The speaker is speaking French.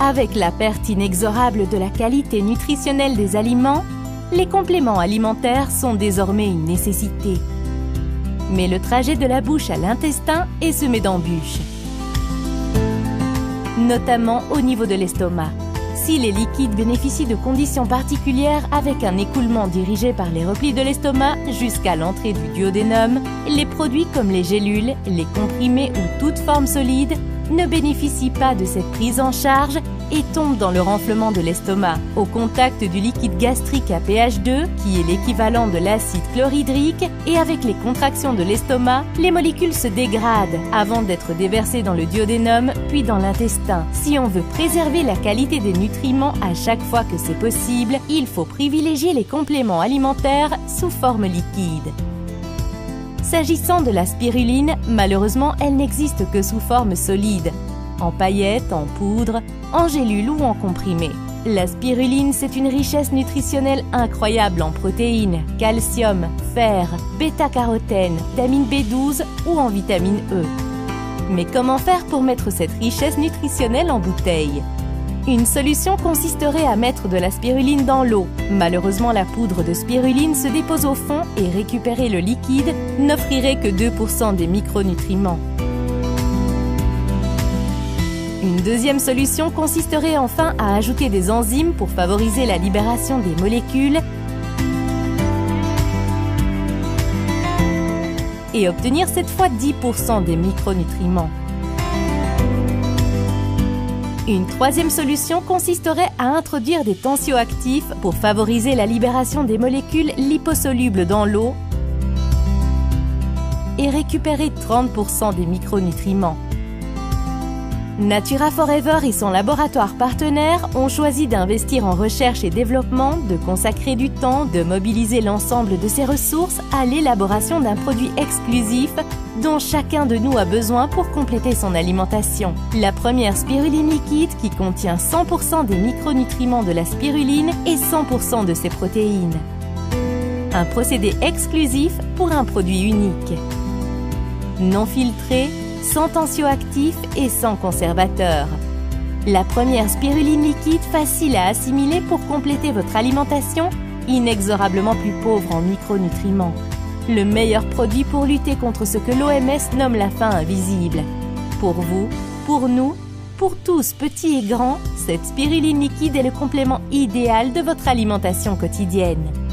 Avec la perte inexorable de la qualité nutritionnelle des aliments, les compléments alimentaires sont désormais une nécessité. Mais le trajet de la bouche à l'intestin est semé d'embûches, notamment au niveau de l'estomac. Si les liquides bénéficient de conditions particulières avec un écoulement dirigé par les replis de l'estomac jusqu'à l'entrée du duodénum, les produits comme les gélules, les comprimés ou toute forme solide ne bénéficient pas de cette prise en charge et tombent dans le renflement de l'estomac. Au contact du liquide gastrique à pH 2, qui est l'équivalent de l'acide chlorhydrique, et avec les contractions de l'estomac, les molécules se dégradent avant d'être déversées dans le duodénum puis dans l'intestin. Si on veut préserver la qualité des nutriments à chaque fois que c'est possible, il faut privilégier les compléments alimentaires sous forme liquide. S'agissant de la spiruline, malheureusement, elle n'existe que sous forme solide, en paillettes, en poudre, en gélule ou en comprimé. La spiruline, c'est une richesse nutritionnelle incroyable en protéines, calcium, fer, bêta-carotène, vitamine B12 ou en vitamine E. Mais comment faire pour mettre cette richesse nutritionnelle en bouteille ? Une solution consisterait à mettre de la spiruline dans l'eau. Malheureusement, la poudre de spiruline se dépose au fond et récupérer le liquide n'offrirait que 2% des micronutriments. Une deuxième solution consisterait enfin à ajouter des enzymes pour favoriser la libération des molécules et obtenir cette fois 10% des micronutriments. Une troisième solution consisterait à introduire des tensioactifs pour favoriser la libération des molécules liposolubles dans l'eau et récupérer 30% des micronutriments. Natura Forever et son laboratoire partenaire ont choisi d'investir en recherche et développement, de consacrer du temps, de mobiliser l'ensemble de ses ressources à l'élaboration d'un produit exclusif dont chacun de nous a besoin pour compléter son alimentation. La première spiruline liquide qui contient 100% des micronutriments de la spiruline et 100% de ses protéines. Un procédé exclusif pour un produit unique. Non filtré, sans tensioactifs et sans conservateur. La première spiruline liquide facile à assimiler pour compléter votre alimentation, inexorablement plus pauvre en micronutriments. Le meilleur produit pour lutter contre ce que l'OMS nomme la faim invisible. Pour vous, pour nous, pour tous, petits et grands, cette spiruline liquide est le complément idéal de votre alimentation quotidienne.